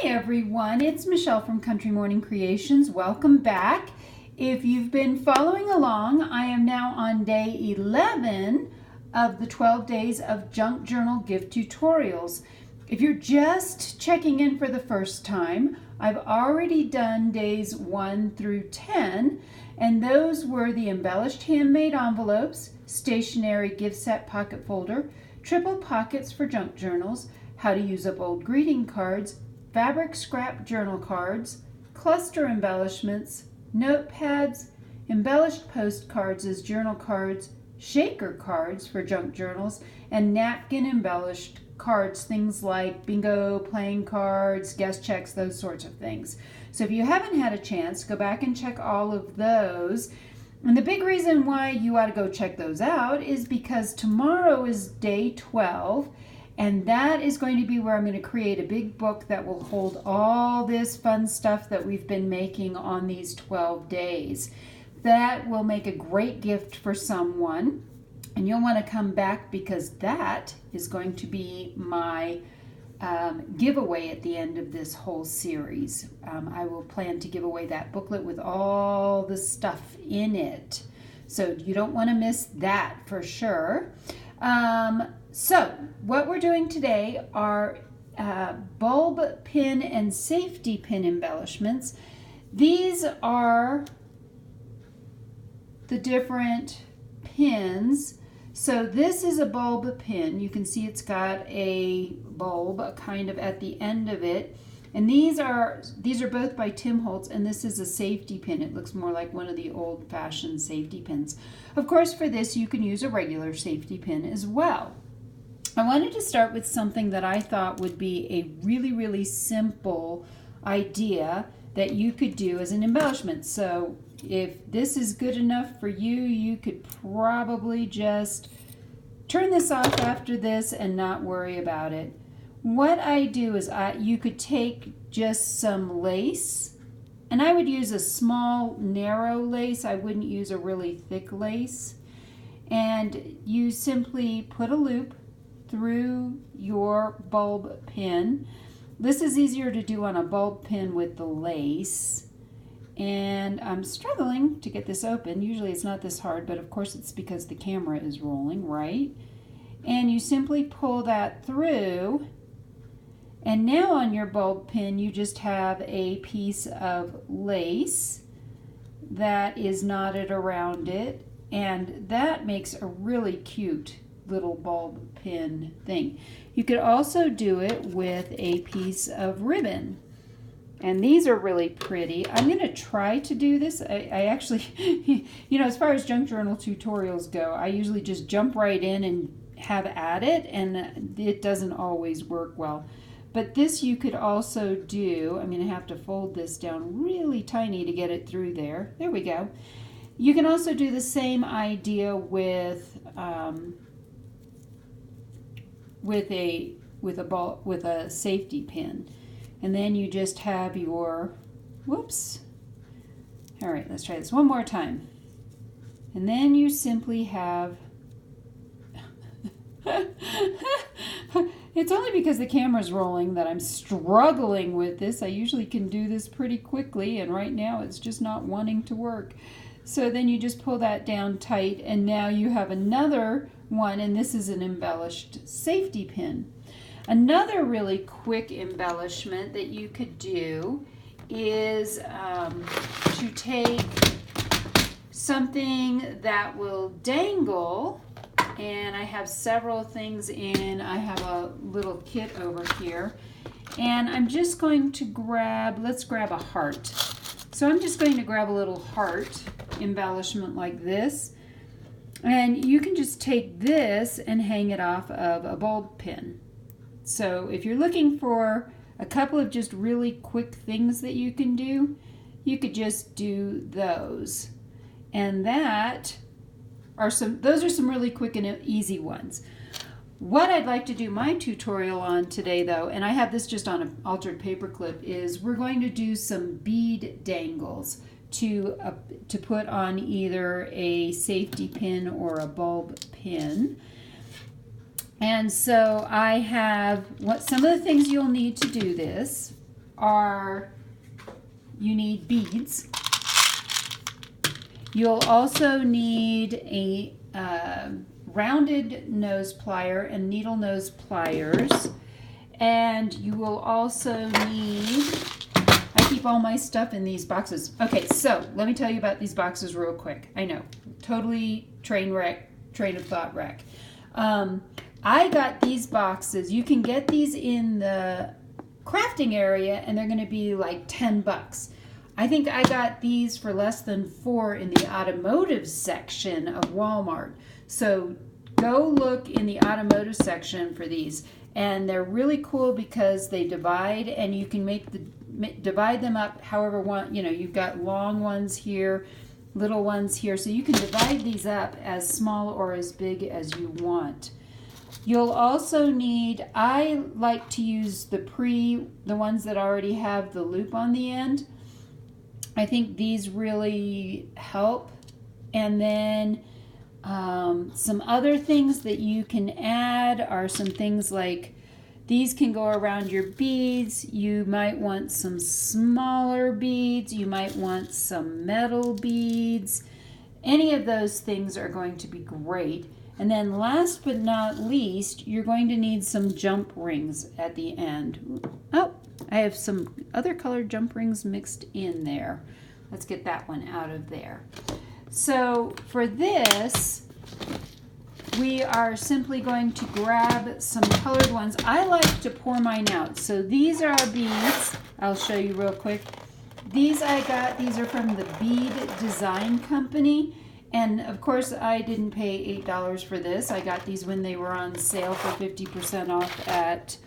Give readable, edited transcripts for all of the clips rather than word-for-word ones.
Everyone, it's Michelle from Country Morning Creations. Welcome back. If you've been following along, I am now on day 11 of the 12 days of Junk Journal gift tutorials. If you're just checking in for the first time, I've already done days 1 through 10, and those were the embellished handmade envelopes, stationery gift set pocket folder, triple pockets for junk journals, how to use up old greeting cards, fabric scrap journal cards, cluster embellishments, notepads, embellished postcards as journal cards, shaker cards for junk journals, and napkin embellished cards, things like bingo, playing cards, guest checks, those sorts of things. So if you haven't had a chance, go back and check all of those. And the big reason why you ought to go check those out is because tomorrow is day 12, and that is going to be where I'm going to create a big book that will hold all this fun stuff that we've been making on these 12 days. That will make a great gift for someone, and you'll want to come back because that is going to be my giveaway at the end of this whole series. I will plan to give away that booklet with all the stuff in it. So you don't want to miss that for sure. So what we're doing today are bulb pin and safety pin embellishments. These are the different pins. So this is a bulb pin. You can see it's got a bulb kind of at the end of it. And these are both by Tim Holtz, and this is a safety pin. It looks more like one of the old-fashioned safety pins. Of course, for this, you can use a regular safety pin as well. I wanted to start with something that I thought would be a really, really simple idea that you could do as an embellishment. So if this is good enough for you, you could probably just turn this off after this and not worry about it. What I do is you could take just some lace, and I would use a small narrow lace. I wouldn't use a really thick lace. And you simply put a loop through your bulb pin. This is easier to do on a bulb pin with the lace. And I'm struggling to get this open. Usually it's not this hard, but of course it's because the camera is rolling, right? And you simply pull that through. And now on your bulb pin, you just have a piece of lace that is knotted around it. And that makes a really cute little bulb pin thing. You could also do it with a piece of ribbon. And these are really pretty. I'm going to try to do this. I actually, as far as junk journal tutorials go, I usually just jump right in and have at it, and it doesn't always work well. But this you could also do. I'm going to have to fold this down really tiny to get it through there. There we go. You can also do the same idea with a safety pin. And then you just have your, whoops. All right, let's try this one more time. And then you simply have, it's only because the camera's rolling that I'm struggling with this. I usually can do this pretty quickly, and right now it's just not wanting to work. So then you just pull that down tight, and now you have another one, and this is an embellished safety pin. Another really quick embellishment that you could do is to take something that will dangle, and I have several things in. I have a little kit over here, and I'm just going to let's grab a heart. So I'm just going to grab a little heart embellishment like this, and you can just take this and hang it off of a bulb pin. So if you're looking for a couple of just really quick things that you can do, you could just do those. And those are some really quick and easy ones. What I'd like to do my tutorial on today, though, and I have this just on an altered paper clip, is we're going to do some bead dangles to put on either a safety pin or a bulb pin. And so I have some of the things you'll need to do this you need beads. You'll also need a rounded nose plier and needle nose pliers. And you will also need, I keep all my stuff in these boxes. Okay, so let me tell you about these boxes real quick. I know, totally train of thought wreck. I got these boxes. You can get these in the crafting area and they're going to be like $10. I think I got these for less than $4 in the automotive section of Walmart. So go look in the automotive section for these. And they're really cool because they divide, and you can divide them up however one, you've got long ones here, little ones here. So you can divide these up as small or as big as you want. You'll also need, I like to use the ones that already have the loop on the end. I think these really help. And then some other things that you can add are some things like these can go around your beads. You might want some smaller beads. You might want some metal beads. Any of those things are going to be great. And then last but not least, you're going to need some jump rings at the end. Oh, I have some other colored jump rings mixed in there. Let's get that one out of there. So for this, we are simply going to grab some colored ones. I like to pour mine out. So these are beads. I'll show you real quick. These I got, these are from the Bead Design Company. And of course, I didn't pay $8 for this. I got these when they were on sale for 50% off at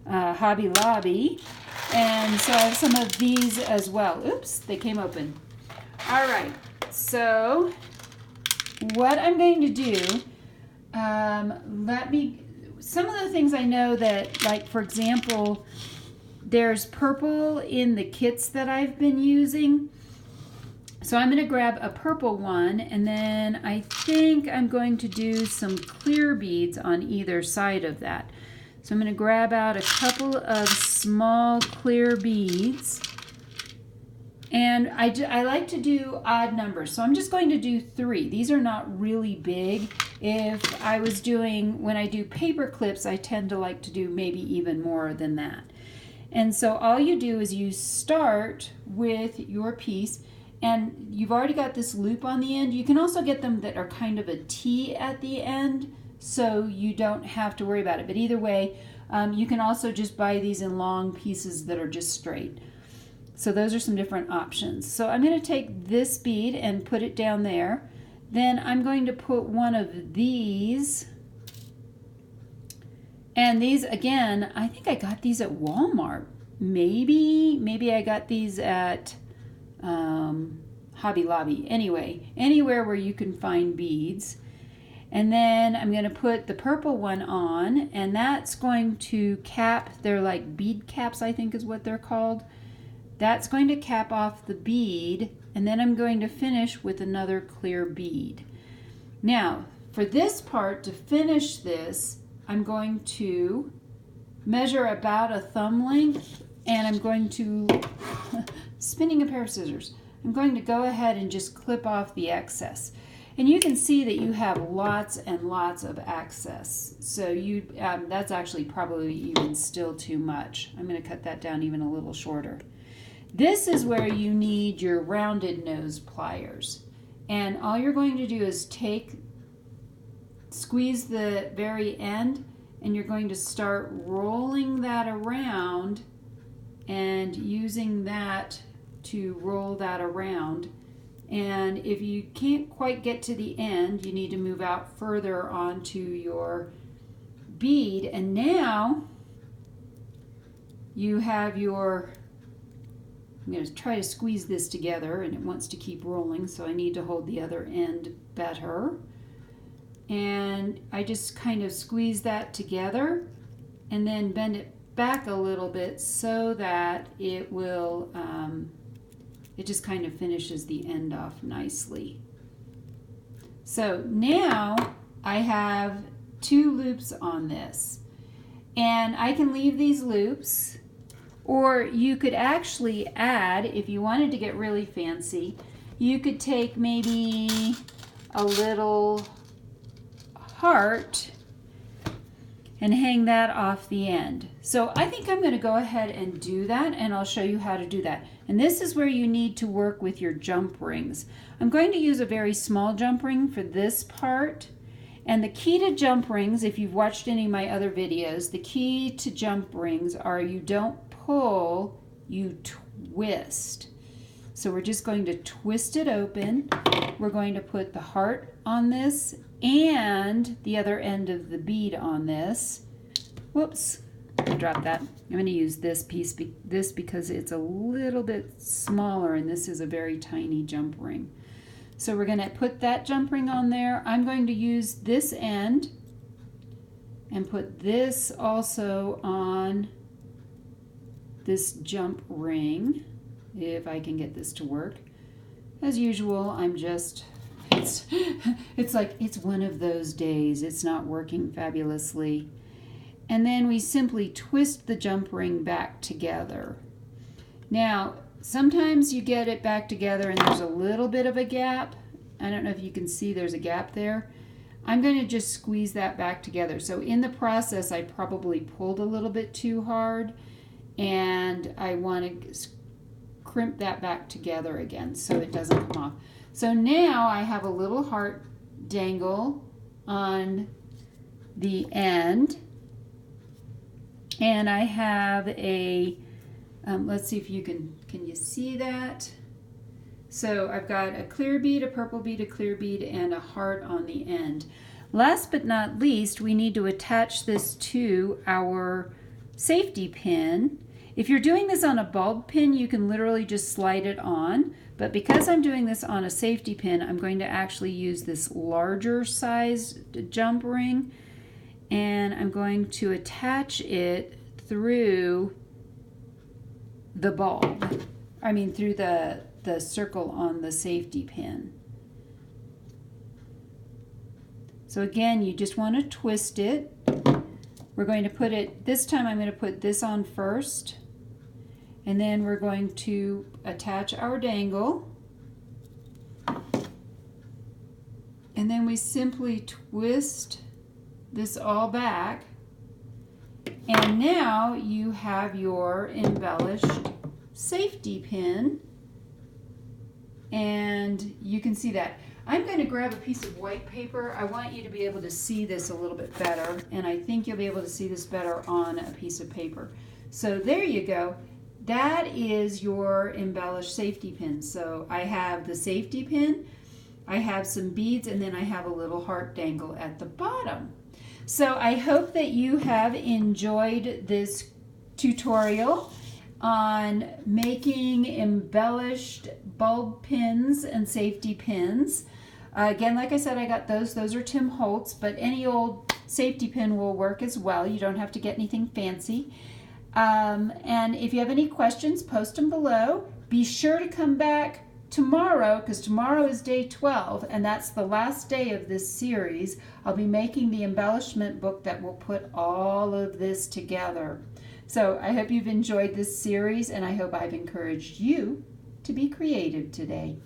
Hobby Lobby. And so I have some of these as well. Oops, they came open. All right, so what I'm going to do, some of the things I know that, like, for example, there's purple in the kits that I've been using. So I'm going to grab a purple one, and then I think I'm going to do some clear beads on either side of that. So I'm going to grab out a couple of small clear beads. And I like to do odd numbers. So I'm just going to do 3. These are not really big. If I was when I do paper clips, I tend to like to do maybe even more than that. And so all you do is you start with your piece, and you've already got this loop on the end. You can also get them that are kind of a T at the end, so you don't have to worry about it. But either way, you can also just buy these in long pieces that are just straight. So those are some different options. So I'm going to take this bead and put it down there. Then I'm going to put one of these. And these, again, I think I got these at Walmart. Maybe I got these at Hobby Lobby. Anyway, anywhere where you can find beads. And then I'm going to put the purple one on, and that's going to cap, they're like bead caps, I think is what they're called. That's going to cap off the bead, and then I'm going to finish with another clear bead. Now, for this part, to finish this, I'm going to measure about a thumb length, and I'm going to, spinning a pair of scissors, I'm going to go ahead and just clip off the excess. And you can see that you have lots and lots of excess. So that's actually probably even still too much. I'm going to cut that down even a little shorter. This is where you need your rounded nose pliers. And all you're going to do is squeeze the very end, and you're going to start rolling that around and using that to roll that around. And if you can't quite get to the end, you need to move out further onto your bead. And now you have I'm going to try to squeeze this together, and it wants to keep rolling, so I need to hold the other end better. And I just kind of squeeze that together and then bend it back a little bit so that it will, it just kind of finishes the end off nicely. So now I have 2 loops on this, and I can leave these loops Or you could actually add, if you wanted to get really fancy, you could take maybe a little heart and hang that off the end. So I think I'm going to go ahead and do that, and I'll show you how to do that. And this is where you need to work with your jump rings. I'm going to use a very small jump ring for this part. And the key to jump rings, if you've watched any of my other videos, the key to jump rings are you don't pull, you twist. So we're just going to twist it open. We're going to put the heart on this and the other end of the bead on this. Whoops, I dropped that. I'm going to use this piece, because it's a little bit smaller and this is a very tiny jump ring. So we're going to put that jump ring on there. I'm going to use this end and put this also on this jump ring, if I can get this to work. As usual, I'm just, it's like it's one of those days. It's not working fabulously. And then we simply twist the jump ring back together. Now, sometimes you get it back together and there's a little bit of a gap. I don't know if you can see there's a gap there. I'm going to just squeeze that back together. So in the process, I probably pulled a little bit too hard, and I want to crimp that back together again so it doesn't come off. So now I have a little heart dangle on the end, and I have a let's see if you can you see that? So I've got a clear bead, a purple bead, a clear bead, and a heart on the end. Last but not least, we need to attach this to our safety pin. If you're doing this on a bulb pin, you can literally just slide it on. But because I'm doing this on a safety pin, I'm going to actually use this larger size jump ring, and I'm going to attach it through the bulb. I mean through the circle on the safety pin. So again, you just want to twist it. We're going to put it, this time I'm going to put this on first, and then we're going to attach our dangle, and then we simply twist this all back, and now you have your embellished safety pin, and you can see that. I'm going to grab a piece of white paper. I want you to be able to see this a little bit better, and I think you'll be able to see this better on a piece of paper. So there you go. That is your embellished safety pin. So I have the safety pin, I have some beads, and then I have a little heart dangle at the bottom. So I hope that you have enjoyed this tutorial on making embellished bulb pins and safety pins. Again, like I said, I got those. Those are Tim Holtz, but any old safety pin will work as well. You don't have to get anything fancy. And if you have any questions, post them below. Be sure to come back tomorrow, because tomorrow is day 12, and that's the last day of this series. I'll be making the embellishment book that will put all of this together. So I hope you've enjoyed this series, and I hope I've encouraged you to be creative today.